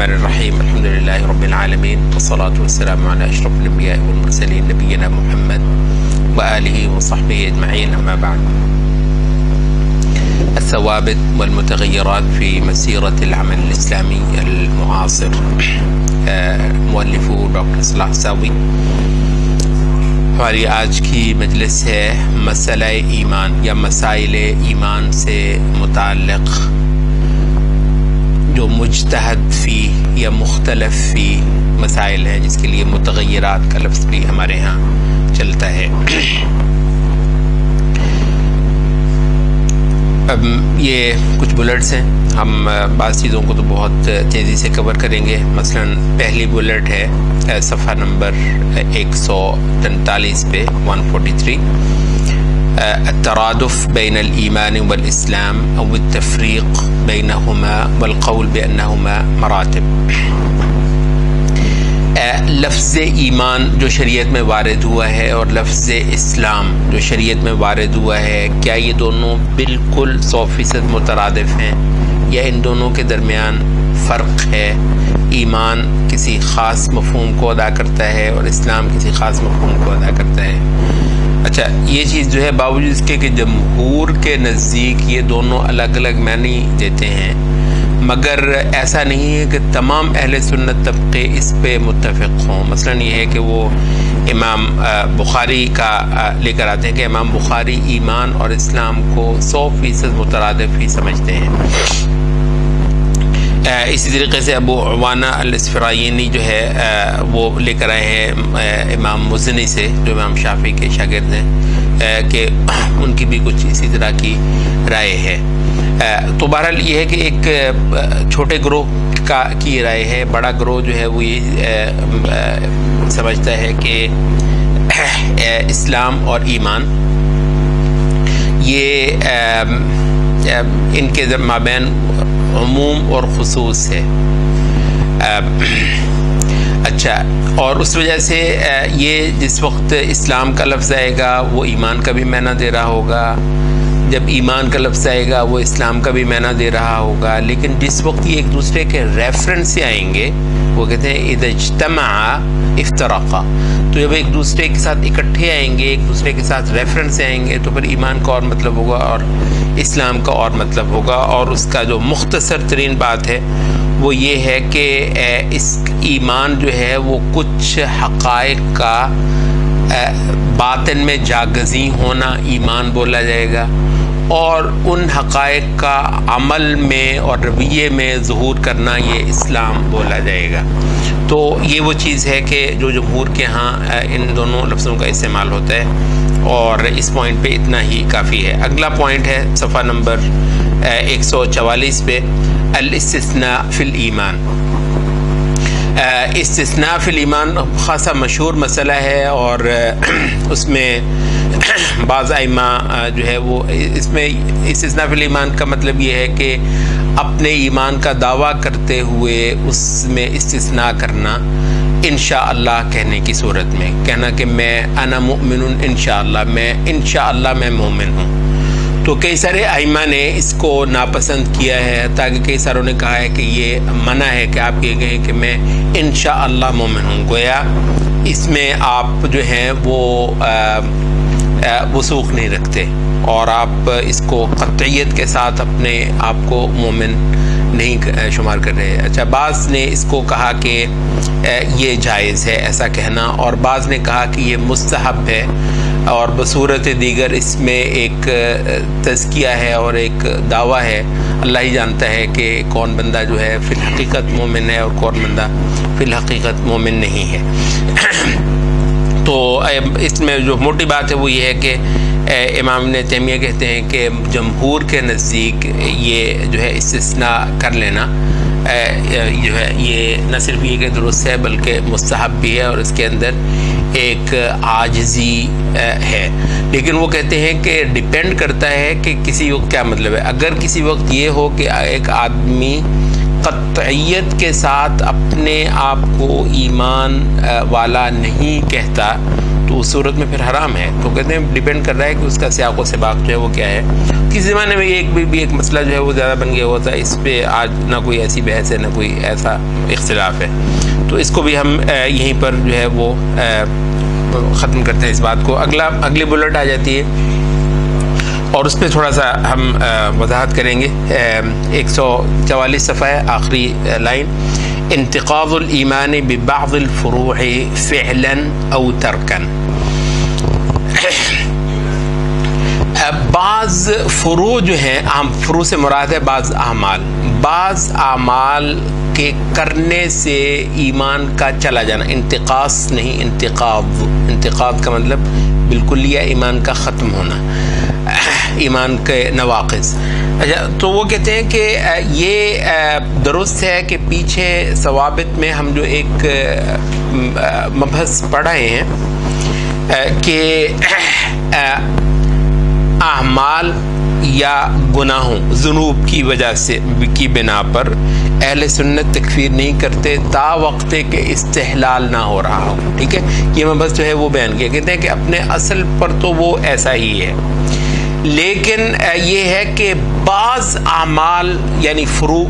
الرحمن الرحیم الحمد للہ رب العالمین والصلاة والسلام علی اشرف الانبیاء والمرسلین نبینا محمد وآلہ وصحبہ اجمعین اما بعد. الثوابت والمتغیرات فی مسیرۃ العمل الاسلامی المعاصر. مؤلف ڈاکٹر صلاح ساوی. ہماری آج کی مجلس ہے مسئلہ ایمان یا مسائل ایمان سے متعلق جو مجتہد فی یا مختلف فی مسائل ہیں، جس کے لیے متغیرات کا لفظ بھی ہمارے ہاں چلتا ہے. اب یہ کچھ بلٹس ہیں، ہم بعض چیزوں کو تو بہت تیزی سے کور کریں گے. مثلا پہلی بلٹ ہے صفحہ نمبر 143 پہ 143، الترادف بین الایمان والاسلام او التفریق بینہما والقول بانہما مراتب. لفظ ایمان جو شریعت میں وارد ہوا ہے اور لفظ اسلام جو شریعت میں وارد ہوا ہے، کیا یہ دونوں بالکل 100% مترادف ہیں یا ان دونوں کے درمیان فرق ہے؟ ایمان کسی خاص مفہوم کو ادا کرتا ہے اور اسلام کسی خاص مفہوم کو ادا کرتا ہے. اچھا، یہ چیز جو ہے باوجود اس کے کہ جمہور کے نزدیک یہ دونوں الگ الگ معنی دیتے ہیں، مگر ایسا نہیں ہے کہ تمام اہل سنت طبقے اس پہ متفق ہوں. مثلا یہ ہے کہ وہ امام بخاری کا لے کر آتے ہیں کہ امام بخاری ایمان اور اسلام کو 100% مترادف ہی سمجھتے ہیں. اسی طریقے سے ابو عوانہ الاسفرائینی جو ہے وہ لے کر آئے ہیں امام مزنی سے، جو امام شافعی کے شاگرد ہیں، کہ ان کی بھی کچھ اسی طرح کی رائے ہے. تو بہرحال یہ ہے کہ ایک چھوٹے گروہ کی رائے ہے. بڑا گروہ جو ہے وہ یہ سمجھتا ہے کہ اسلام اور ایمان یہ ان کے مابین عموم اور خصوص ہے. اچھا، اور اس وجہ سے یہ جس وقت اسلام کا لفظ آئے گا وہ ایمان کا بھی معنی دے رہا ہوگا، جب ایمان کا لفظ آئے گا وہ اسلام کا بھی معنی دے رہا ہوگا. لیکن جس وقت یہ ایک دوسرے کے ریفرنس سے آئیں گے، وہ کہتے ہیں اذا اجتمع افترقا، تو جب ایک دوسرے کے ساتھ اکٹھے آئیں گے، ایک دوسرے کے ساتھ ریفرنس سے آئیں گے، تو پھر ایمان کا اور مطلب ہوگا اور اسلام کا اور مطلب ہوگا. اور اس کا جو مختصر ترین بات ہے وہ یہ ہے کہ اس ایمان جو ہے وہ کچھ حقائق کا باطن میں جاگزیں ہونا ایمان بولا جائے گا، اور ان حقائق کا عمل میں اور رویے میں ظہور کرنا یہ اسلام بولا جائے گا. تو یہ وہ چیز ہے کہ جو جمہور کے ہاں ان دونوں لفظوں کا استعمال ہوتا ہے، اور اس پوائنٹ پہ اتنا ہی کافی ہے. اگلا پوائنٹ ہے صفحہ نمبر 144 پہ الاستثناء فی الایمان. استثناء فی الایمان خاصا مشہور مسئلہ ہے، اور اس میں بعض ائمہ جو ہے وہ اس میں استثناء فی الایمان کا مطلب یہ ہے کہ اپنے ایمان کا دعویٰ کرتے ہوئے اس میں استثناء کرنا انشاءاللہ کہنے کی صورت میں، کہنا کہ میں انا مؤمن انشاءاللہ، میں انشاءاللہ میں مومن ہوں. تو کئی سارے ائمہ نے اس کو ناپسند کیا ہے، تاکہ کئی ساروں نے کہا ہے کہ یہ منع ہے کہ آپ یہ کہیں کہ میں انشاءاللہ مومن ہوں. گویا اس میں آپ جو ہیں وہ وثوق نہیں رکھتے، اور آپ اس کو قطعیت کے ساتھ اپنے آپ کو مومن نہیں شمار کر رہے. اچھا، بعض نے اس کو کہا کہ یہ جائز ہے ایسا کہنا، اور بعض نے کہا کہ یہ مستحب ہے، اور بصورت دیگر اس میں ایک تزکیہ ہے اور ایک دعویٰ ہے. اللہ ہی جانتا ہے کہ کون بندہ جو ہے فی الحقیقت مومن ہے اور کون بندہ فی الحقیقت مومن نہیں ہے. تو اس میں جو موٹی بات ہے وہ یہ ہے کہ امام ابن تیمیہ کہتے ہیں کہ جمہور کے نزدیک یہ جو ہے استثناء کر لینا جو ہے یہ نہ صرف یہ کہ درست ہے بلکہ مستحب بھی ہے، اور اس کے اندر ایک عاجزی ہے. لیکن وہ کہتے ہیں کہ ڈیپینڈ کرتا ہے کہ کسی وقت کیا مطلب ہے. اگر کسی وقت یہ ہو کہ ایک آدمی قطعیت کے ساتھ اپنے آپ کو ایمان والا نہیں کہتا، تو اس صورت میں پھر حرام ہے. تو کہتے ہیں ڈیپینڈ کر رہا ہے کہ اس کا سیاق و سباق جو ہے وہ کیا ہے. کسی زمانے میں ایک مسئلہ جو ہے وہ زیادہ بن گیا ہوا تھا. اس پہ آج نہ کوئی ایسی بحث ہے نہ کوئی ایسا اختلاف ہے. تو اس کو بھی ہم یہیں پر جو ہے وہ ختم کرتے ہیں اس بات کو. اگلی بلٹ آ جاتی ہے اور اس پہ تھوڑا سا ہم وضاحت کریں گے. 144 صفحہ ہے, آخری لائن. انتقاض الایمان ببعض الفروع فعلا او ترکا. بعض فروع جو ہیں, فروع سے مراد ہے بعض اعمال کے کرنے سے ایمان کا چلا جانا. انتقاص نہیں, انتقاض کا مطلب بالکلیہ ایمان کا ختم ہونا, ایمان کے نواقص. اچھا, تو وہ کہتے ہیں کہ یہ درست ہے کہ پیچھے ثوابت میں ہم جو ایک مبحث پڑھ رہے ہیں کہ اعمال یا گناہوں ذنوب کی وجہ سے کی بنا پر اہل سنت تکفیر نہیں کرتے تا وقت کہ استحلال نہ ہو رہا ہو. ٹھیک ہے, یہ مبحث جو ہے وہ بیان کیا. کہتے ہیں کہ اپنے اصل پر تو وہ ایسا ہی ہے, لیکن یہ ہے کہ بعض اعمال یعنی فروع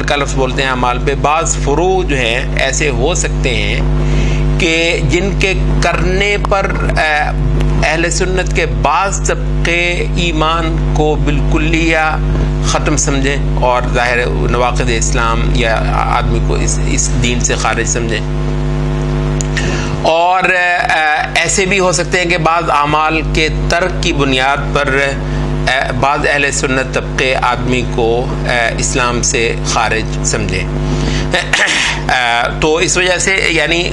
کا لفظ بولتے ہیں اعمال پہ, بعض فروع جو ہیں ایسے ہو سکتے ہیں کہ جن کے کرنے پر اہل سنت کے بعض طبقے ایمان کو بالکلیہ ختم سمجھیں اور ظاہر نواقض اسلام یا آدمی کو اس دین سے خارج سمجھیں. اور ایسے بھی ہو سکتے ہیں کہ بعض اعمال کے ترک کی بنیاد پر بعض اہل سنت طبقے آدمی کو اسلام سے خارج سمجھیں. تو اس وجہ سے یعنی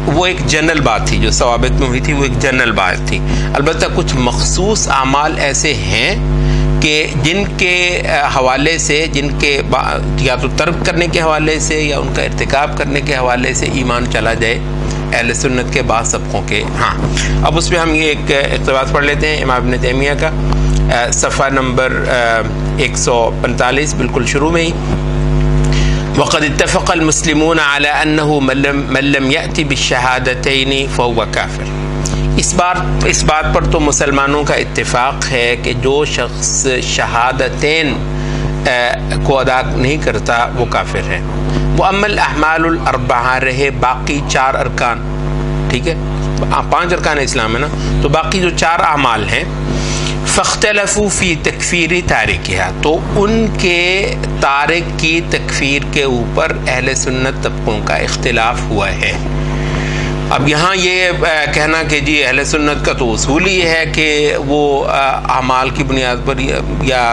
وہ ایک جنرل بات تھی جو ثوابت میں ہوئی تھی, وہ ایک جنرل بات تھی. البتہ کچھ مخصوص اعمال ایسے ہیں کہ جن کے حوالے سے, جن کے یا تو ترک کرنے کے حوالے سے یا ان کا ارتکاب کرنے کے حوالے سے ایمان چلا جائے اہل سنت کے بعض طبقوں کے. ہاں, اب اس پہ ہم یہ ایک اقتباس پڑھ لیتے ہیں امام ابن تیمیہ کا, صفحہ نمبر 145 بالکل شروع میں ہی. وقد اتفق المسلمون على انه من لم يأتي بالشهادتين فهو كافر. اس بات پر تو مسلمانوں کا اتفاق ہے کہ جو شخص شہادتین کو ادا نہیں کرتا وہ کافر ہے. واما الاعمال الاربعہ, رہے باقی 4 ارکان. ٹھیک ہے, 5 ارکان اسلام ہے نا, تو باقی جو 4 اعمال ہیں فاختلفوا فی تکفیر تارکھا, تو ان کے تارک کی تکفیر کے اوپر اہل سنت طبقوں کا اختلاف ہوا ہے. اب یہاں یہ کہنا کہ جی اہل سنت کا تو اصول ہی ہے کہ وہ اعمال کی بنیاد پر یا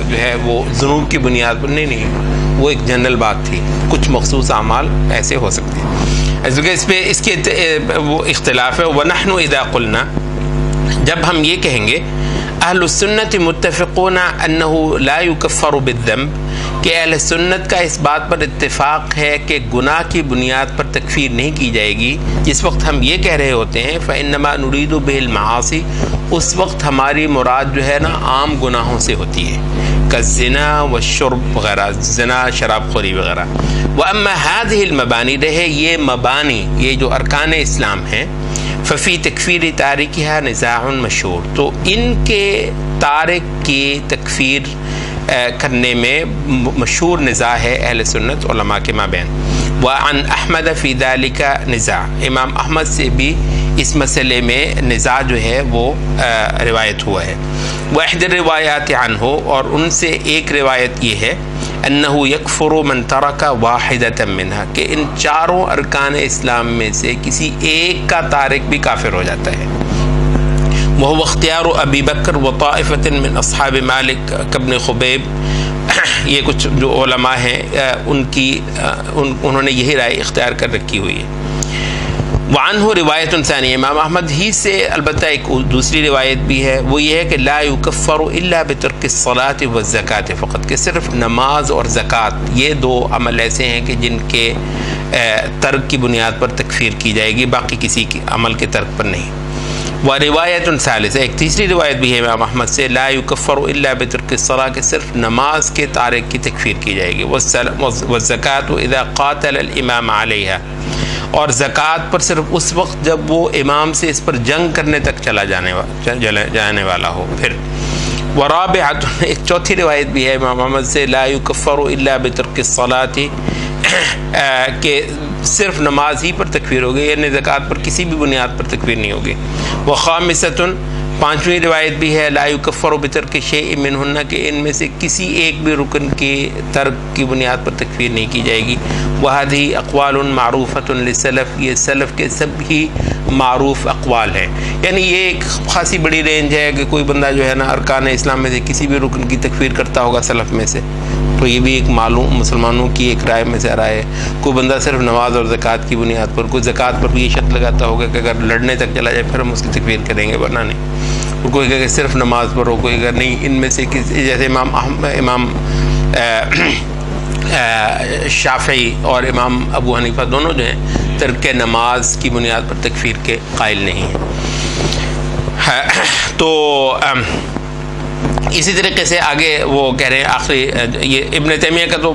جو ہے وہ ذنوب کی بنیاد پر, نہیں, وہ ایک جنرل بات تھی. کچھ مخصوص اعمال ایسے ہو سکتے ہیں, اس پہ اس کے وہ اختلاف ہے. وَنَحْنُ إِذَا قُلْنَا, جب ہم یہ کہیں گے اہل السنت متفقون انه لا يكفر بالذنب, کہ اہل سنت کا اس بات پر اتفاق ہے کہ گناہ کی بنیاد پر تکفیر نہیں کی جائے گی, جس وقت ہم یہ کہہ رہے ہوتے ہیں فإنما نريد به المعاصی, اس وقت ہماری مراد جو ہے نا عام گناہوں سے ہوتی ہے, کالزنا والشرب وغیرہ, زنا شراب خوری وغیرہ. واما هذه المبانی, رہے یہ مبانی, یہ جو ارکان اسلام ہیں, ففی تکفیر تارکھا نزاع مشہور, تو ان کے تارک کی تکفیر کرنے میں مشہور نزاع ہے اہل سنت علماء کے مابین. وعن احمد فی ذلک نزاع, امام احمد سے بھی اس مسئلے میں نزاع جو ہے وہ روایت ہوا ہے. واحد الروایات عنہ, اور ان سے ایک روایت یہ ہے انه یکفر من ترک واحدۃ منها, کہ ان 4 ارکان اسلام میں سے کسی ایک کا تارک بھی کافر ہو جاتا ہے. وهو اختیار ابی بکر وطائفۃ من اصحاب مالک کابن خبیب, یہ کچھ جو علماء ہیں انہوں نے یہی رائے اختیار کر رکھی ہوئی ہے. وعنہ روایت ثانی, امام احمد ہی سے البتہ ایک دوسری روایت بھی ہے, وہ یہ ہے کہ لا یکفر الا بترک الصلاۃ والزکاۃ فقط, کہ صرف نماز اور زکوٰۃ یہ 2 عمل ایسے ہیں کہ جن کے ترک کی بنیاد پر تکفیر کی جائے گی, باقی کسی کے عمل کے ترک پر نہیں. وروایت ثالثہ, ایک تیسری روایت بھی ہے امام احمد سے, لا یکفر الا بترک الصلاۃ, کہ صرف نماز کے تارک کی تکفیر کی جائے گی. والزکاۃ اذا قاتل الامام علیہا, اور زکوٰۃ پر صرف اس وقت جب وہ امام سے اس پر جنگ کرنے تک چلا جانے والا ہو۔ پھر ورابعۃ، ایک چوتھی روایت بھی ہے امام احمد سے، لا یکفر الا بترک الصلاۃ، کہ صرف نماز ہی پر تکفیر ہوگی، یعنی زکوٰۃ پر کسی بھی بنیاد پر تکفیر نہیں ہوگی۔ وخامسۃ، پانچویں روایت بھی ہے، لا یکفر بترک شیء منہن، کہ ان میں سے کسی ایک بھی رکن کے ترک کی بنیاد پر تکفیر نہیں کی جائے گی۔ وہذہ اقوال معروفۃ للسلف، یہ سلف کے سب ہی معروف اقوال ہیں، یعنی یہ ایک خاصی بڑی رینج ہے کہ کوئی بندہ جو ہے نا ارکان اسلام میں سے کسی بھی رکن کی تکفیر کرتا ہوگا سلف میں سے، تو یہ بھی ایک معلوم مسلمانوں کی ایک رائے میں سے رائے ہے۔ کوئی بندہ صرف نماز اور زکوٰۃ کی بنیاد پر، کوئی زکوٰۃ پر بھی یہ شرط لگاتا ہوگا کہ اگر لڑنے تک چلا جائے پھر ہم اس کی تکفیر کریں گے، ورنہ نہیں۔ کوئی کہ صرف نماز پر ہو، کوئی اگر نہیں، ان میں سے کسی، جیسے امام شافعی اور امام ابو حنیفہ دونوں جو ہیں ترک نماز کی بنیاد پر تکفیر کے قائل نہیں ہیں۔ تو اسی طریقے سے آگے وہ کہہ رہے ہیں، آخری یہ ابن تیمیہ کا تو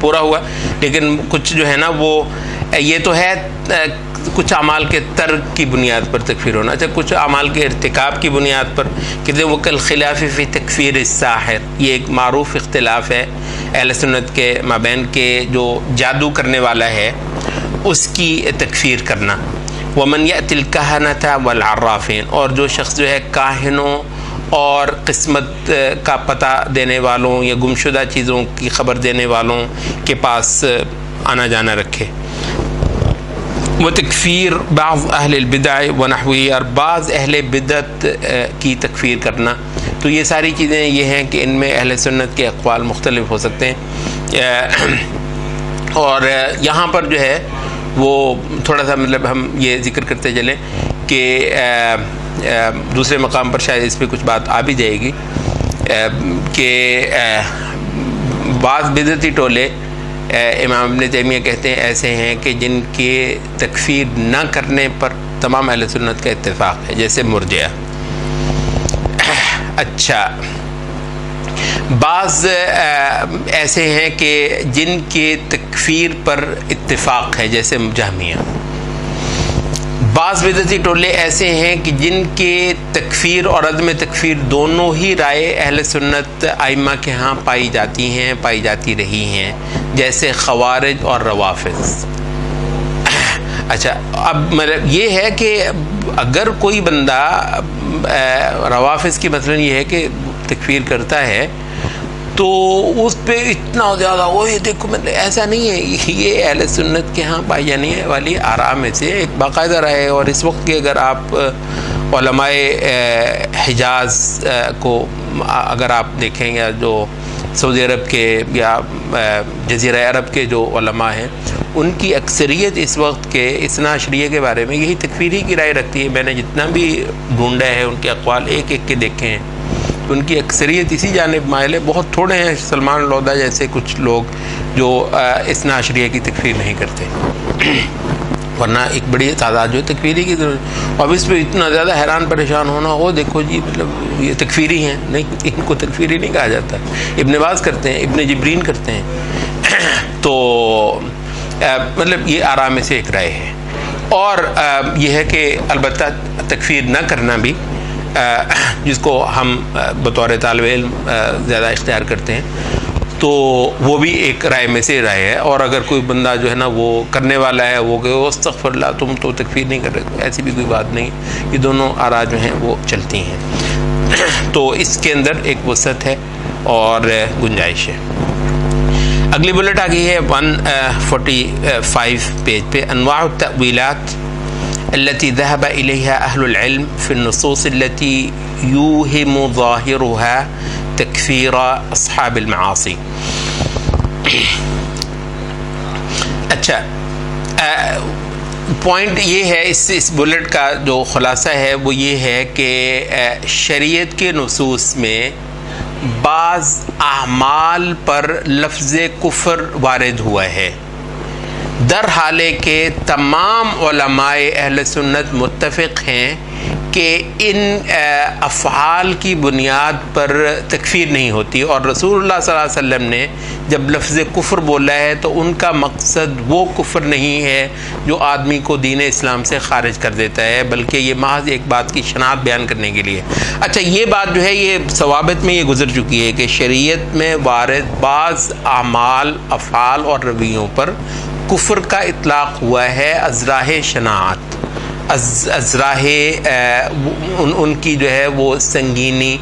پورا ہوا، لیکن کچھ جو ہے نا وہ یہ تو ہے کچھ اعمال کے ترک کی بنیاد پر تکفیر ہونا، اچھا کچھ اعمال کے ارتکاب کی بنیاد پر کہتے ہیں وہ کالخلاف فی تکفیر الساحر، یہ ایک معروف اختلاف ہے اہل سنت کے مابین کے جو جادو کرنے والا ہے اس کی تکفیر کرنا۔ ومن یأتی الکہنۃ والعرافین، اور جو شخص جو ہے کاہنوں اور قسمت کا پتہ دینے والوں یا گمشدہ چیزوں کی خبر دینے والوں کے پاس آنا جانا رکھے۔ وہ تکفیر بعض اہل البدع ونحوی، اور بعض اہل بدعت کی تکفیر کرنا۔ تو یہ ساری چیزیں یہ ہیں کہ ان میں اہل سنت کے اقوال مختلف ہو سکتے ہیں، اور یہاں پر جو ہے وہ تھوڑا سا مطلب ہم یہ ذکر کرتے چلیں کہ دوسرے مقام پر شاید اس پہ کچھ بات آ بھی جائے گی کہ بعض بدعتی ٹولے امام ابن تیمیہ کہتے ہیں ایسے ہیں کہ جن کے تکفیر نہ کرنے پر تمام اہل سنت کا اتفاق ہے، جیسے مرجئہ۔ اچھا، بعض ایسے ہیں کہ جن کے تکفیر پر اتفاق ہے، جیسے جہمیہ۔ بعض بدعتی ٹولے ایسے ہیں کہ جن کے تکفیر اور عدم تکفیر دونوں ہی رائے اہل سنت ائمہ کے ہاں پائی جاتی ہیں، پائی جاتی رہی ہیں، جیسے خوارج اور روافض۔ اچھا، اب مطلب یہ ہے کہ اگر کوئی بندہ روافض کی مثلاً یہ ہے کہ تکفیر کرتا ہے تو اس پہ اتنا زیادہ وہ دیکھو مطلب ایسا نہیں ہے، یہ اہل سنت کے ہاں پائی جانے والی آراء میں سے ایک باقاعدہ رائے ہے۔ اور اس وقت کے اگر آپ علماء حجاز کو اگر آپ دیکھیں، یا جو سعودی عرب کے یا جزیرہ عرب کے جو علماء ہیں، ان کی اکثریت اس وقت کے اثنا عشریہ کے بارے میں یہی تکفیری کی رائے رکھتی ہے۔ میں نے جتنا بھی ڈھونڈا ہے ان کے اقوال ایک ایک کے دیکھے ہیں، ان کی اکثریت اسی جانب مائل ہے۔ بہت تھوڑے ہیں سلمان لودھا جیسے کچھ لوگ جو اثنا عشریہ کی تکفیر نہیں کرتے، ورنہ ایک بڑی تعداد جو تکفیری کی ضرورت۔ اب اس پہ اتنا زیادہ حیران پریشان ہونا، وہ دیکھو جی مطلب یہ تکفیری ہیں، نہیں، ان کو تکفیری نہیں کہا جاتا۔ ابن باز کرتے ہیں، ابن جبرین کرتے ہیں، تو مطلب یہ آراء میں سے ایک رائے ہے۔ اور یہ ہے کہ البتہ تکفیر نہ کرنا بھی، جس کو ہم بطور طالب علم زیادہ اختیار کرتے ہیں، تو وہ بھی ایک رائے میں سے رائے ہے۔ اور اگر کوئی بندہ جو ہے نا وہ کرنے والا ہے، وہ کہ استغفر اللہ تم تو تکفیر نہیں کر رہے، ایسی بھی کوئی بات نہیں، یہ دونوں آراء جو ہیں وہ چلتی ہیں۔ تو اس کے اندر ایک وسعت ہے اور گنجائش ہے۔ اگلی بلٹ آ گئی ہے 145 پیج پہ، انواع التأویلات التي ذهب إليها أهل العلم في النصوص التي يوهم ظاهرها تكفير أصحاب المعاصي۔ اچھا، پوائنٹ یہ ہے اس بلٹ کا جو خلاصہ ہے وہ یہ ہے کہ شریعت کے نصوص میں بعض اعمال پر لفظ کفر وارد ہوا ہے، در حالے کہ تمام علماء اہل سنت متفق ہیں کہ ان افعال کی بنیاد پر تکفیر نہیں ہوتی، اور رسول اللہ صلی اللہ علیہ وسلم نے جب لفظ کفر بولا ہے تو ان کا مقصد وہ کفر نہیں ہے جو آدمی کو دین اسلام سے خارج کر دیتا ہے، بلکہ یہ محض ایک بات کی شناخت بیان کرنے کے لیے۔ اچھا، یہ بات جو ہے یہ ثوابت میں یہ گزر چکی ہے کہ شریعت میں وارد بعض اعمال، افعال اور رویوں پر کفر کا اطلاق ہوا ہے ازراہ شناعت، ازراہ ان کی جو ہے وہ سنگینی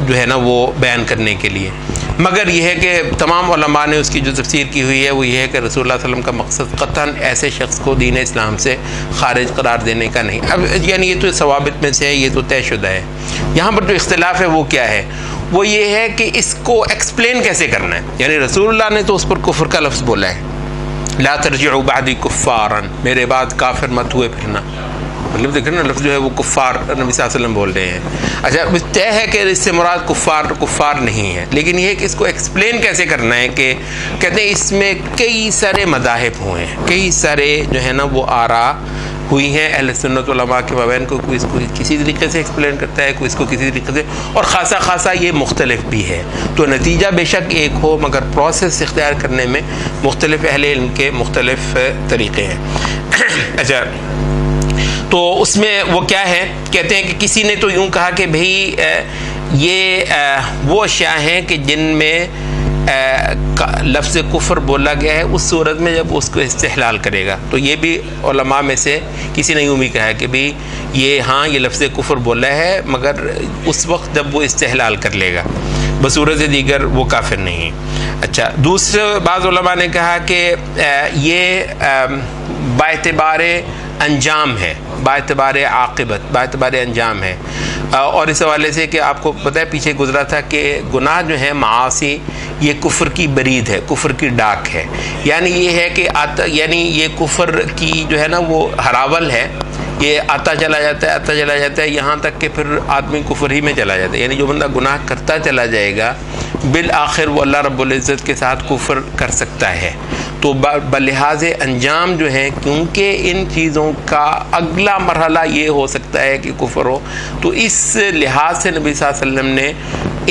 جو ہے نا وہ بیان کرنے کے لیے۔ مگر یہ ہے کہ تمام علماء نے اس کی جو تفسیر کی ہوئی ہے وہ یہ ہے کہ رسول اللہ صلی اللہ علیہ وسلم کا مقصد قطعاً ایسے شخص کو دین اسلام سے خارج قرار دینے کا نہیں۔ اب یعنی یہ تو ثوابت میں سے ہے، یہ تو طے شدہ ہے۔ یہاں پر جو اختلاف ہے وہ کیا ہے؟ وہ یہ ہے کہ اس کو ایکسپلین کیسے کرنا ہے۔ یعنی رسول اللہ نے تو اس پر کفر کا لفظ بولا ہے، لا ترجعوا بعدی کفارا، میرے بعد کافر مت ہوئے پھرنا، مطلب دیکھیں نا لفظ جو ہے وہ کفار نبی صلی اللہ علیہ وسلم بول رہے ہیں۔ اچھا، طے ہے کہ اس سے مراد کفار نہیں ہے، لیکن یہ ہے کہ اس کو ایکسپلین کیسے کرنا ہے کہ کہتے ہیں اس میں کئی سارے مذاہب ہوئے ہیں، کئی سارے جو ہے نا وہ آراء ہوئی ہیں اہل سنت علماء کے مابین، کوئی اس کو کسی طریقے سے ایکسپلین کرتا ہے، کوئی اس کو کسی طریقے سے، اور خاصا یہ مختلف بھی ہے۔ تو نتیجہ بے شک ایک ہو مگر پروسیس اختیار کرنے میں مختلف اہل علم کے مختلف طریقے ہیں۔ اچھا، تو اس میں وہ کیا ہے، کہتے ہیں کہ کسی نے تو یوں کہا کہ بھئی یہ وہ اشیاء ہیں کہ جن میں لفظ کفر بولا گیا ہے اس صورت میں جب اس کو استحلال کرے گا۔ تو یہ بھی علماء میں سے کسی نے یوں بھی کہا ہے کہ بھئی یہ ہاں یہ لفظ کفر بولا ہے مگر اس وقت جب وہ استحلال کر لے گا، بصورت دیگر وہ کافر نہیں۔ اچھا، دوسرے بعض علماء نے کہا کہ یہ باعتبار انجام ہے، باعتبار عاقبت، باعتبار انجام ہے، اور اس حوالے سے کہ آپ کو پتہ ہے پیچھے گزرا تھا کہ گناہ جو ہے معاصی یہ کفر کی برید ہے، کفر کی ڈاک ہے، یعنی یہ ہے کہ یعنی یہ کفر کی جو ہے نا وہ ہراول ہے، یہ آتا چلا جاتا ہے یہاں تک کہ پھر آدمی کفر ہی میں چلا جاتا ہے۔ یعنی جو بندہ گناہ کرتا چلا جائے گا بالآخر وہ اللہ رب العزت کے ساتھ کفر کر سکتا ہے۔ تو بلحاظ انجام جو ہے کیونکہ ان چیزوں کا اگلا مرحلہ یہ ہو سکتا ہے کہ کفر ہو، تو اس لحاظ سے نبی صلی اللہ علیہ وسلم نے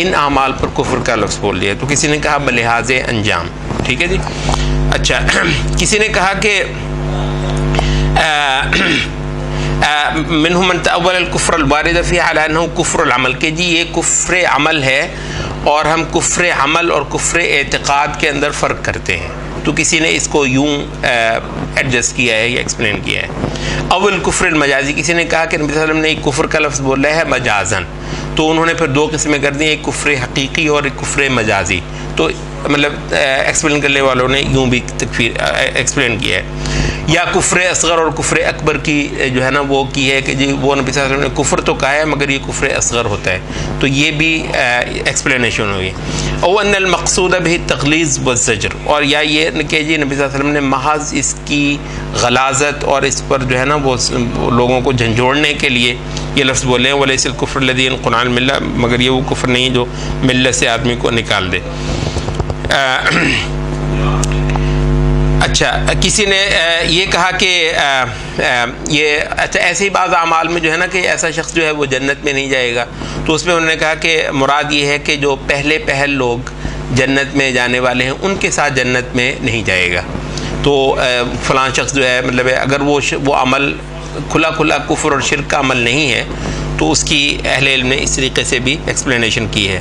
ان اعمال پر کفر کا لفظ بول دیا۔ تو کسی نے کہا بلحاظ انجام، ٹھیک ہے جی۔ اچھا، کسی نے کہا کہ منهم من تأول الكفر الوارد فيه على انه كفر العمل، کہ جی یہ کفر عمل ہے اور ہم کفر عمل اور کفر اعتقاد کے اندر فرق کرتے ہیں۔ تو کسی نے اس کو یوں ایڈجسٹ کیا ہے یا ایکسپلین کیا ہے۔ اول کفر المجازی، کسی نے کہا کہ نبی صلی اللہ علیہ وسلم نے ایک کفر کا لفظ بولا ہے مجازن، تو انہوں نے پھر دو قسمیں کر دی، ایک کفر حقیقی اور ایک کفر مجازی۔ تو مطلب ایکسپلین کرنے والوں نے یوں بھی ایکسپلین کیا ہے۔ یا کفر اصغر اور کفر اکبر کی جو ہے نا وہ کی ہے کہ جی وہ نبی صلی اللہ علیہ وسلم نے کفر تو کہا ہے مگر یہ کفر اصغر ہوتا ہے، تو یہ بھی ایکسپلینیشن ہوئی۔ او ان المقصود به التغلیظ والزجر، اور یا یہ کہ جی نبی صلی اللہ علیہ وسلم نے محض اس کی غلاظت اور اس پر جو ہے نا وہ لوگوں کو جھنجھوڑنے کے لیے یہ لفظ بولے ہیں، ولیس الکفر الذی ينقل عن الملہ، مگر یہ وہ کفر نہیں جو ملت سے آدمی کو نکال دے۔ اچھا، کسی نے یہ کہا کہ یہ اچھا ایسے ہی بعض اعمال میں جو ہے نا کہ ایسا شخص جو ہے وہ جنت میں نہیں جائے گا، تو اس میں انہوں نے کہا کہ مراد یہ ہے کہ جو پہل لوگ جنت میں جانے والے ہیں ان کے ساتھ جنت میں نہیں جائے گا۔ تو فلاں شخص جو ہے مطلب اگر وہ عمل کھلا کفر اور شرک کا عمل نہیں ہے تو اس کی اہل علم نے اس طریقے سے بھی ایکسپلینیشن کی ہے۔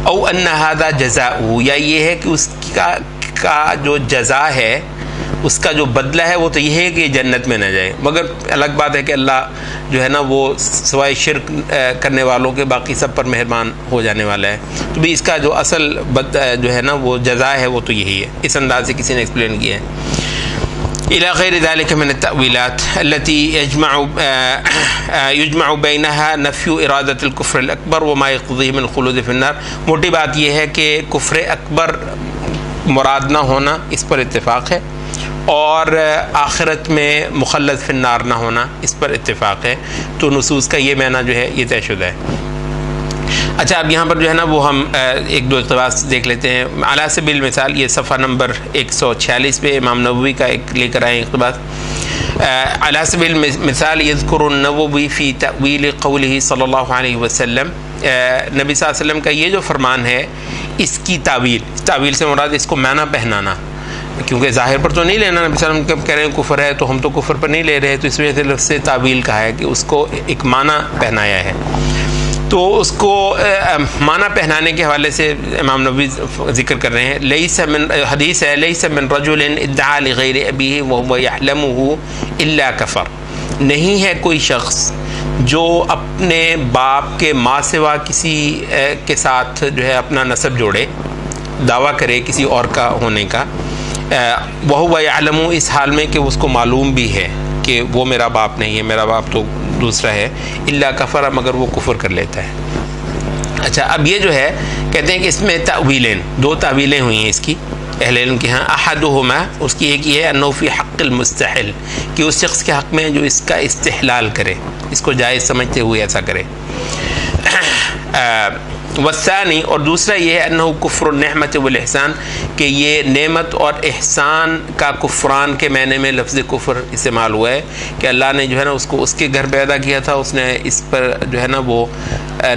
او ان ھذا جزاؤ، یا یہ ہے کہ اس کا جو جزا ہے، اس کا جو بدلہ ہے وہ تو یہ ہے کہ جنت میں نہ جائے، مگر الگ بات ہے کہ اللہ جو ہے نا وہ سوائے شرک کرنے والوں کے باقی سب پر مہربان ہو جانے والا ہے۔ تو بھی اس کا جو اصل جو ہے نا وہ جزا ہے وہ تو یہی ہے، اس انداز سے کسی نے ایکسپلین کیا ہے۔ إلى غير ذلك من التأويلات التي يجمع بينها نفي إرادة الكفر الأكبر وما يقتضيه من الخلود في النار۔ موٹی بات یہ ہے کہ کفر اکبر مراد نہ ہونا اس پر اتفاق ہے، اور آخرت میں مخلد فی النار نہ ہونا اس پر اتفاق ہے۔ تو نصوص کا یہ معنی جو ہے یہ طے شدہ ہے۔ اچھا، اب یہاں پر جو ہے نا وہ ہم ایک دو اقتباس دیکھ لیتے ہیں۔ علی سبیل مثال یہ صفحہ نمبر 146 پہ امام نووی کا ایک لے کر آئے اقتباس۔ علی سبیل مثال یذکر النووی فی تأویل قولہ صلی اللہ علیہ وسلم، نبی صلی اللہ علیہ وسلم کا یہ جو فرمان ہے اس کی تعویل سے مراد اس کو معنی پہنانا، کیونکہ ظاہر پر تو نہیں لینا، نبی صلی اللہ علیہ وسلم کہہ رہے ہیں کفر ہے تو ہم تو کفر پر نہیں لے رہے، تو اس وجہ سے لفظ سے تعویل کہا ہے کہ اس کو ایک معنی پہنایا ہے۔ تو اس کو معنی پہنانے کے حوالے سے امام نووی ذکر کر رہے ہیں، لیس من حدیث ہے لیس من رجل ادعا لغیر ابیہ وهو يعلمه الا کفر، نہیں ہے کوئی شخص جو اپنے باپ کے ماں سوا کسی کے ساتھ جو ہے اپنا نسب جوڑے، دعویٰ کرے کسی اور کا ہونے کا، وهو يعلم، اس حال میں کہ اس کو معلوم بھی ہے کہ وہ میرا باپ نہیں ہے، میرا باپ تو دوسرا ہے، الا کفر، مگر وہ کفر کر لیتا ہے۔ اچھا، اب یہ جو ہے کہتے ہیں کہ اس میں تأویلین، دو تعویلیں ہوئی ہیں اس کی اہل علم کے ہاں۔ احدہما، اس کی ایک یہ ہے انہ فی حق المستحل، کہ اس شخص کے حق میں جو اس کا استحلال کرے، اس کو جائز سمجھتے ہوئے ایسا کرے۔ والثانی، اور دوسرا یہ ہے انہ کفر النعمت والاحسان، کہ یہ نعمت اور احسان کا کفران کے معنی میں لفظ کفر استعمال ہوا ہے، کہ اللہ نے جو ہے نا اس کو اس کے گھر پیدا کیا تھا، اس نے اس پر جو ہے نا وہ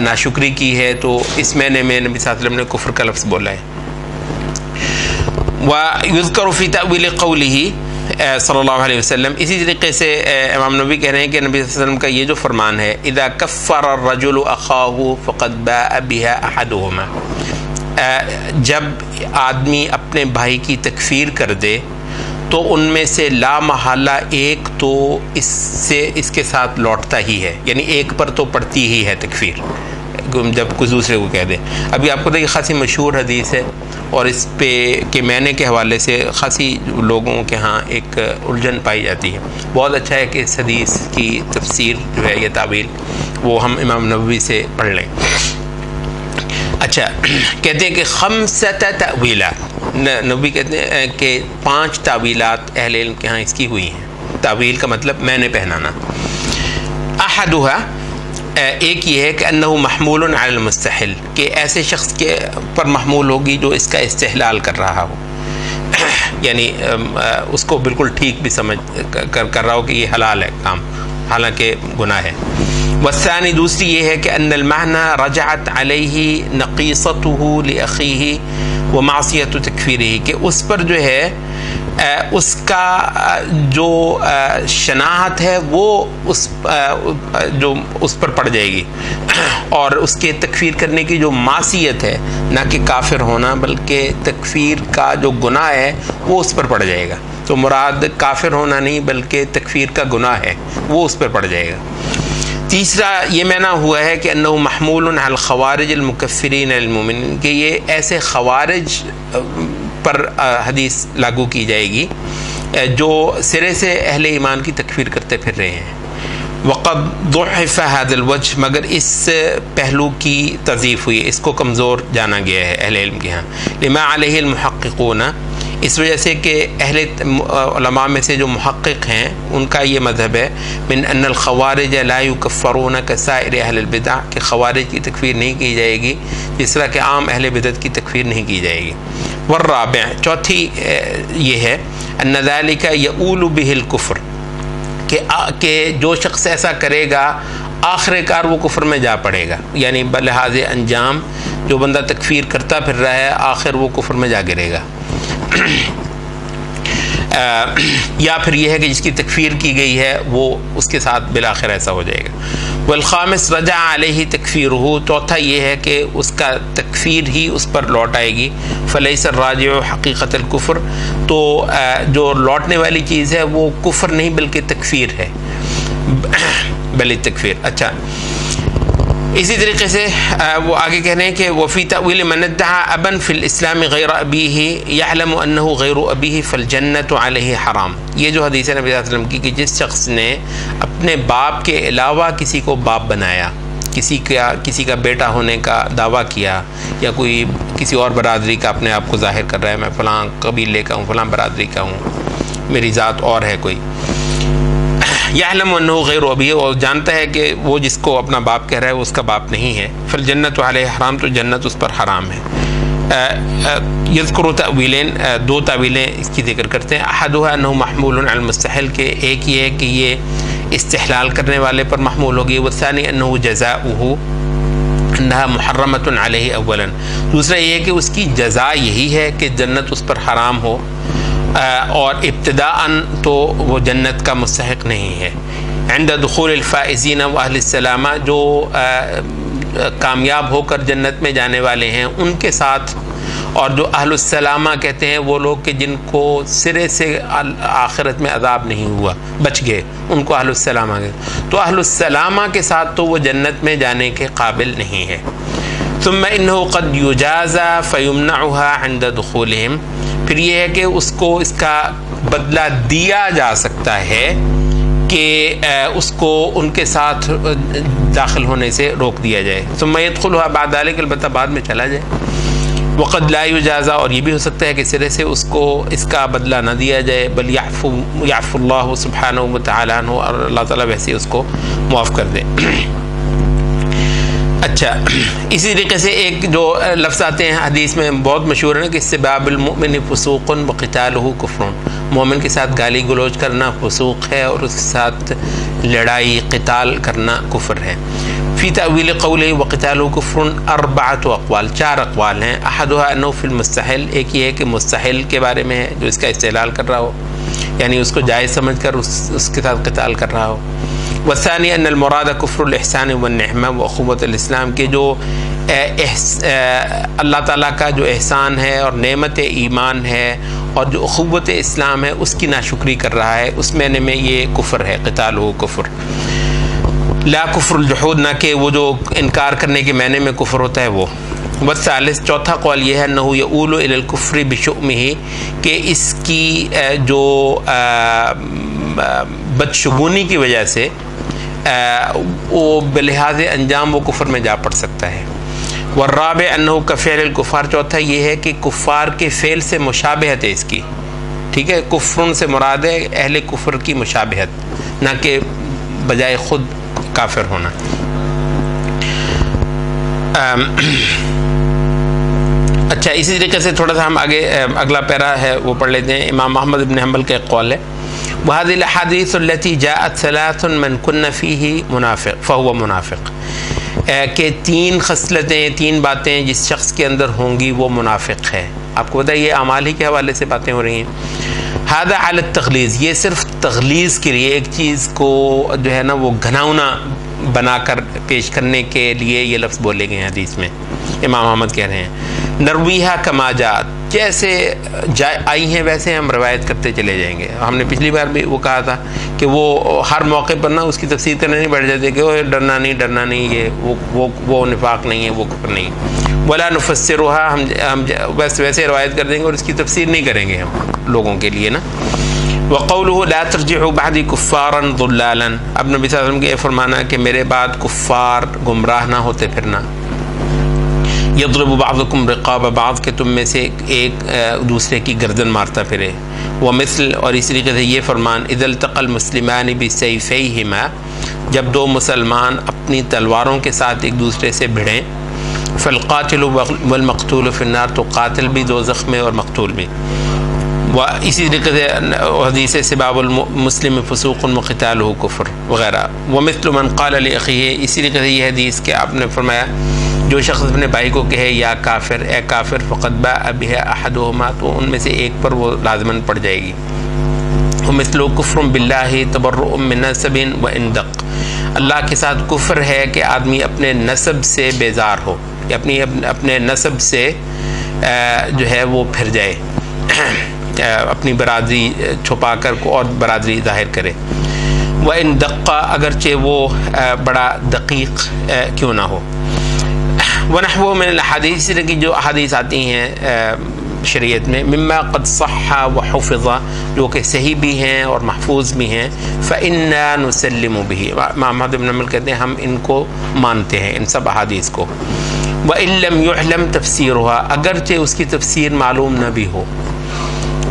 ناشکری کی ہے، تو اس معنی میں نبی صلی اللہ علیہ وسلم نے کفر کا لفظ بولا ہے۔ وَيُذْكَرُ فِي تَأْوِيلِ قَوْلِهِ صلی اللہ علیہ وسلم، اسی طریقے سے امام نبی کہہ رہے ہیں کہ نبی صلی اللہ علیہ وسلم کا یہ جو فرمان ہے اذا کفر الرجل اخاہ فقد باء بها احدهما، جب آدمی اپنے بھائی کی تکفیر کر دے تو ان میں سے لا محالہ ایک تو اس کے ساتھ لوٹتا ہی ہے، یعنی ایک پر تو پڑتی ہی ہے تکفیر جب کوئی دوسرے کو کہہ دے۔ ابھی آپ کو دیکھیے خاصی مشہور حدیث ہے، اور اس پہ کے معنی کے حوالے سے خاصی لوگوں کے ہاں ایک الجھن پائی جاتی ہے۔ بہت اچھا ہے کہ اس حدیث کی تفسیر جو ہے یہ تعویل وہ ہم امام نووی سے پڑھ لیں۔ اچھا، کہتے ہیں کہ خمسۃ تعویلات، نبی کہتے ہیں کہ 5 تعویلات اہل علم کے ہاں اس کی ہوئی ہیں۔ تعویل کا مطلب معنی پہنانا۔ احدھا، ایک یہ ہے کہ انہ محمول علی المستحل، کہ ایسے شخص کے پر محمول ہوگی جو اس کا استحلال کر رہا ہو، یعنی اس کو بالکل ٹھیک بھی سمجھ کر رہا ہو کہ یہ حلال ہے کام، حالانکہ گناہ ہے۔ والثانی، دوسری یہ ہے کہ ان المعنی رجعت علیہ نقیصتہ لأخیہ ومعصیت تکفیرہ، کہ اس پر جو ہے اس کا جو شناخت ہے وہ اس پر پڑ جائے گی، اور اس کے تکفیر کرنے کی جو معصیت ہے، نہ کہ کافر ہونا بلکہ تکفیر کا جو گناہ ہے وہ اس پر پڑ جائے گا۔ تو مراد کافر ہونا نہیں بلکہ تکفیر کا گناہ ہے، وہ اس پر پڑ جائے گا۔ تیسرا یہ معنی ہوا ہے کہ انہ محمول علی الخوارج المکفرین المؤمنین، کہ یہ ایسے خوارج پر حدیث لاگو کی جائے گی جو سرے سے اہل ایمان کی تکفیر کرتے پھر رہے ہیں۔ وقد ضعف هذا الوجه، مگر اس پہلو کی تضعیف ہوئی ہے، اس کو کمزور جانا گیا ہے اہل علم کے ہاں۔ لما علیہ المحققون، اس وجہ سے کہ اہل علماء میں سے جو محقق ہیں ان کا یہ مذہب ہے، من ان الخوارج لا یکفرون کسائر اہل البدع، کہ خوارج کی تکفیر نہیں کی جائے گی جس طرح کہ عام اہل بدعت کی تکفیر نہیں کی جائے گی۔ والرابع، چوتھی یہ ہے ان ذلک یؤول بہ الکفر، کہ جو شخص ایسا کرے گا آخر کار وہ کفر میں جا پڑے گا، یعنی بلحاظ انجام جو بندہ تکفیر کرتا پھر رہا ہے آخر وہ کفر میں جا گرے گا۔ یا پھر یہ ہے کہ جس کی تکفیر کی گئی ہے وہ اس کے ساتھ بالآخر ایسا ہو جائے گا۔ والخامس رجع علیہ تکفیرہ، چوتھا یہ ہے کہ اس کا تکفیر ہی اس پر لوٹ آئے گی۔ فلیس الراجع حقیقت الکفر، تو جو لوٹنے والی چیز ہے وہ کفر نہیں بلکہ تکفیر ہے، بل تکفیر۔ اچھا، اسی طریقے سے وہ آگے کہہ رہے ہیں کہ وفی تأویل من ادعى ابا فی الاسلام غیر ابیہ یعلم انہ غیر ابیہ فالجنۃ علیہ حرام، یہ جو حدیث ہے نبی صلی اللہ علیہ وسلم کی کہ جس شخص نے اپنے باپ کے علاوہ کسی کو باپ بنایا، کسی کا بیٹا ہونے کا دعویٰ کیا، یا کوئی کسی اور برادری کا اپنے آپ کو ظاہر کر رہا ہے، میں فلاں قبیلے کا ہوں، فلاں برادری کا ہوں، میری ذات اور ہے کوئی، یعلم انہ غیر ابیہ، اور جانتا ہے کہ وہ جس کو اپنا باپ کہہ رہا ہے وہ اس کا باپ نہیں ہے، فالجنۃ علیہ حرام، تو جنت اس پر حرام ہے۔ یذکر تأویلین، دو تعویلیں اس کی ذکر کرتے ہیں. احدها انه محمول علی المستحل، کہ ایک یہ ہے کہ یہ استحلال کرنے والے پر محمول ہوگی. والثانی انه جزاؤه انها محرمۃ علیہ اولا، دوسرا یہ ہے کہ اس کی جزا یہی ہے کہ جنت اس پر حرام ہو، اور ابتداءً تو وہ جنت کا مستحق نہیں ہے. عند دخول الفائزین و اہل السلامہ، جو کامیاب ہو کر جنت میں جانے والے ہیں ان کے ساتھ، اور جو اہل السلامہ کہتے ہیں وہ لوگ کہ جن کو سرے سے آخرت میں عذاب نہیں ہوا، بچ گئے، ان کو اہل السلامہ کہتے ہیں. تو اہل السلامہ کے ساتھ تو وہ جنت میں جانے کے قابل نہیں ہے. ثم انه قد يجازى فيمنعها عند دخولهم، پھر یہ ہے کہ اس کو اس کا بدلہ دیا جا سکتا ہے کہ اس کو ان کے ساتھ داخل ہونے سے روک دیا جائے. ثم يدخلها بعد ذلك، البتہ بعد میں چلا جائے. وقد لا يجازى، اور یہ بھی ہو سکتا ہے کہ سرے سے اس کو اس کا بدلہ نہ دیا جائے. بل يعفو اللہ سبحانہ وتعالی عنہ، اور اللہ تعالیٰ ویسے اس کو معاف کر دے. اچھا، اسی طریقے سے ایک جو لفظ آتے ہیں حدیث میں بہت مشہور ہے کہ سباب المؤمن فسوق وقتالہ کفر، مومن کے ساتھ گالی گلوچ کرنا فسوق ہے اور اس کے ساتھ لڑائی قتال کرنا کفر ہے. فی تأویل قولہ وقتالہ کفر اربعۃ اقوال، چار اقوال ہیں. احدها انہ فی المستحل، ایک یہ ہے کہ مستحل کے بارے میں ہے، جو اس کا استحلال کر رہا ہو، یعنی اس کو جائز سمجھ کر اس کے ساتھ قتال کر رہا ہو. والثانی ان المراد کفر الاحسان والنعمہ واخوۃ الاسلام، کے جو اللہ تعالیٰ کا جو احسان ہے اور نعمت ایمان ہے اور جو اخوت اسلام ہے اس کی ناشکری کر رہا ہے، اس معنی میں یہ کفر ہے، قتال ہو کفر. لا کفر الجحود، نہ کہ وہ جو انکار کرنے کے معنی میں کفر ہوتا ہے وہ. والثالث، چوتھا قول یہ ہے انہ یؤول الی الکفر بشؤمہ، کہ اس کی جو بدشگونی کی وجہ سے وہ بلحاظ انجام وہ کفر میں جا پڑ سکتا ہے. والرابع انہ کفعل الکفار، چوتھا یہ ہے کہ کفار کے فعل سے مشابہت ہے اس کی. ٹھیک ہے، کفر سے مراد ہے اہل کفر کی مشابہت، نہ کہ بجائے خود کافر ہونا. اچھا، اسی طریقے سے تھوڑا سا ہم آگے اگلا پیرا ہے وہ پڑھ لیتے ہیں. امام محمد بن حنبل کا ایک قول ہے، وهذه الحدیث التي جاءت ثلاث من كن فيه منافق فهو منافق، کہ تین خصلتیں، تین باتیں جس شخص کے اندر ہوں گی وہ منافق ہے. آپ کو پتہ ہے یہ اعمال ہی کے حوالے سے باتیں ہو رہی ہیں. هذا على التغلیظ، یہ صرف تغلیظ کے لیے، ایک چیز کو جو ہے نا وہ گھناؤنا بنا کر پیش کرنے کے لیے یہ لفظ بولے گئے ہیں حدیث میں. امام احمد کہہ رہے ہیں نرویہا کما جات، جیسے آئی ہیں ویسے ہم روایت کرتے چلے جائیں گے. ہم نے پچھلی بار بھی وہ کہا تھا کہ وہ ہر موقع پر نا اس کی تفسیر کرنے نہیں بیٹھ جاتے کہ وہ ڈرنا نہیں، یہ وہ نفاق نہیں ہے، وہ کفر نہیں. ولا نفسرها، ہم ویسے روایت کر دیں گے اور اس کی تفسیر نہیں کریں گے ہم لوگوں کے لیے نا. وقوله لا ترجعوا بعدی کفارا ضلالا، اب نبی صلی اللہ علیہ وسلم کے یہ فرمانا کہ میرے بعد کفار گمراہ نہ ہوتے پھرنا. یضرب بعضکم رقاب بعض، کہ تم میں سے ایک دوسرے کی گردن مارتا پھرے. ومثل، اور اس طریقے سے یہ فرمان اذا التقى المسلمان بسیفیہما، جب دو مسلمان اپنی تلواروں کے ساتھ ایک دوسرے سے بھڑیں. فالقاتل والمقتول فی النار، تو قاتل بھی دوزخ میں اور مقتول بھی. اسی طریقے سے حدیث سباب المسلم فسوق وقتالہ کفر وغیرہ. ومثل من قال لاخیہ، اسی طریقے سے یہ حدیث کہ آپ نے فرمایا جو شخص اپنے بھائی کو کہے یا کافر، اے کافر، فقد باء بها احدهما، تو ان میں سے ایک پر وہ لازماً پڑ جائے گی. ومثل کفر باللہ تبرؤ من نسب واندق، اللہ کے ساتھ کفر ہے کہ آدمی اپنے نسب سے بیزار ہو، یا اپنے نسب سے جو ہے وہ پھر جائے، اپنی برادری چھپا کر اور برادری ظاہر کرے. وَإِن دَقَّ، اگرچہ وہ بڑا دقیق کیوں نہ ہو. وَنَحْوُهُ مِنَ الْأَحَادِيثِ، کی جو احادیث آتی ہیں شریعت میں، مما قد صح وحفظ، جو کہ صحیح بھی ہیں اور محفوظ بھی ہیں. فَإِنَّا نُسَلِّمُ بِهِ، امام احمد بن حنبل کہتے ہیں ہم ان کو مانتے ہیں، ان سب احادیث کو. وَإِن لَّمْ يُعْلَمْ تَفْسِيرُهَا، اگرچہ اس کی تفسیر معلوم نہ بھی ہو.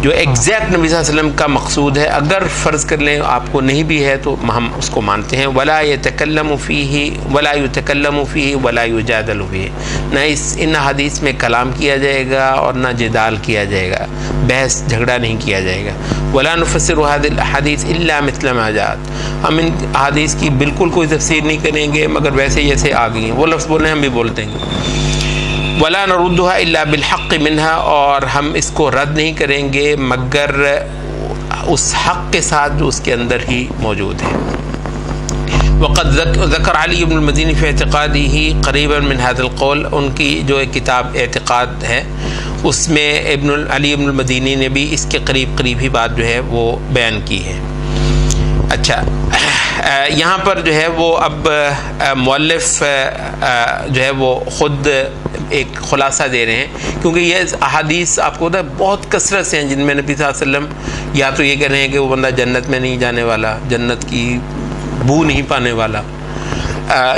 جو ایگزیکٹ نبی صلی اللہ علیہ وسلم کا مقصود ہے، اگر فرض کر لیں آپ کو نہیں بھی ہے تو ہم اس کو مانتے ہیں۔ ولا يتکلم فیہ ولا یتکلم فیہ ولا یجادل فیہ، نہ ان حدیث میں کلام کیا جائے گا اور نہ جدال کیا جائے گا، بحث جھگڑا نہیں کیا جائے گا۔ ولا نفسر هذه الاحاديث الا مثل ما جاءت، ہم ان حدیث کی بالکل کوئی تفسیر نہیں کریں گے مگر ویسے جیسے آ گئی ہیں، وہ لفظ بولیں ہم بھی بولتے ہیں۔ ولا نردها الا بالحق منها، اور ہم اس کو رد نہیں کریں گے مگر اس حق کے ساتھ جو اس کے اندر ہی موجود ہے۔ وقد ذکر علی بن المدینی فی اعتقادہ قریبا من هذا القول، ان کی جو ایک کتاب اعتقاد ہے اس میں علی بن المدینی نے بھی اس کے قریب ہی بات جو ہے وہ بیان کی ہے۔ اچھا، یہاں پر جو ہے وہ اب مؤلف جو ہے وہ خود ایک خلاصہ دے رہے ہیں، کیونکہ یہ احادیث آپ کو پتہ بہت کثرت سے ہیں جن میں نبی صلی اللہ علیہ وسلم یا تو یہ کہہ رہے ہیں کہ وہ بندہ جنت میں نہیں جانے والا، جنت کی بو نہیں پانے والا،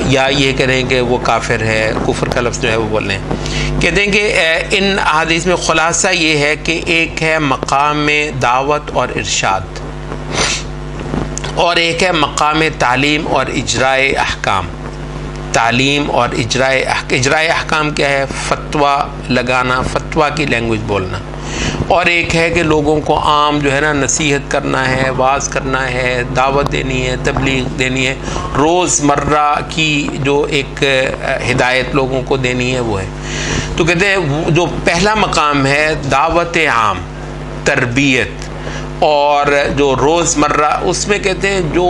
یا یہ کہہ رہے ہیں کہ وہ کافر ہے، کفر کا لفظ جو ہے وہ بول رہے ہیں۔ کہتے ہیں کہ ان احادیث میں خلاصہ یہ ہے کہ ایک ہے مقام دعوت اور ارشاد، اور ایک ہے مقام تعلیم اور اجرائے احکام۔ تعلیم اور اجرائے احکام کیا ہے؟ فتویٰ لگانا، فتویٰ کی لینگویج بولنا، اور ایک ہے کہ لوگوں کو عام جو ہے نا نصیحت کرنا ہے، واعظ کرنا ہے، دعوت دینی ہے، تبلیغ دینی ہے، روز مرہ کی جو ایک ہدایت لوگوں کو دینی ہے وہ ہے۔ تو کہتے ہیں جو پہلا مقام ہے دعوت عام، تربیت، اور جو روز مرہ اس میں کہتے ہیں جو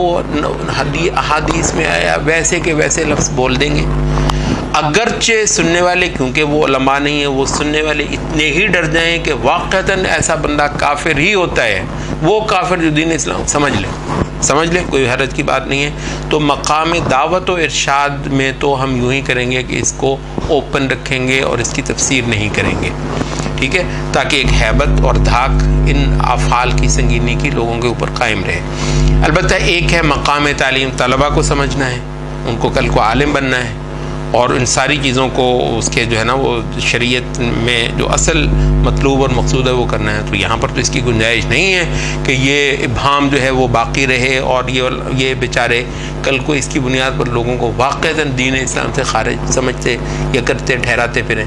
احادیث میں آیا ویسے کے ویسے لفظ بول دیں گے، اگرچہ سننے والے کیونکہ وہ علماء نہیں ہیں، وہ سننے والے اتنے ہی ڈر جائیں کہ واقعتاً ایسا بندہ کافر ہی ہوتا ہے، وہ کافر جو دین اسلام سمجھ لیں، کوئی حرج کی بات نہیں ہے۔ تو مقام دعوت و ارشاد میں تو ہم یوں ہی کریں گے کہ اس کو اوپن رکھیں گے اور اس کی تفسیر نہیں کریں گے، ٹھیک ہے، تاکہ ایک ہیبت اور دھاک ان افعال کی سنگینی کی لوگوں کے اوپر قائم رہے۔ البتہ ایک ہے مقام تعلیم، طلباء کو سمجھنا ہے، ان کو کل کو عالم بننا ہے، اور ان ساری چیزوں کو اس کے جو ہے نا وہ شریعت میں جو اصل مطلوب اور مقصود ہے وہ کرنا ہے۔ تو یہاں پر تو اس کی گنجائش نہیں ہے کہ یہ ابہام جو ہے وہ باقی رہے اور یہ بیچارے کل کو اس کی بنیاد پر لوگوں کو واقعتاً دین اسلام سے خارج سمجھتے یا کرتے ٹھہراتے پھریں۔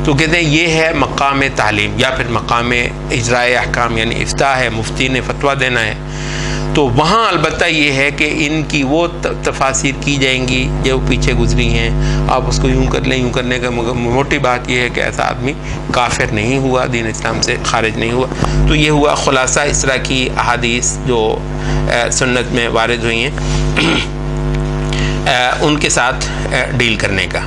تو کہتے ہیں یہ ہے مقام تعلیم، یا پھر مقام اجرائے احکام، یعنی افتاء ہے، مفتی نے فتویٰ دینا ہے۔ تو وہاں البتہ یہ ہے کہ ان کی وہ تفاسیر کی جائیں گی جو پیچھے گزری ہیں، آپ اس کو یوں کر لیں، یوں کرنے کا موٹی بات یہ ہے کہ ایسا آدمی کافر نہیں ہوا، دین اسلام سے خارج نہیں ہوا۔ تو یہ ہوا خلاصہ اس طرح کی احادیث جو سنت میں وارد ہوئی ہیں ان کے ساتھ ڈیل کرنے کا۔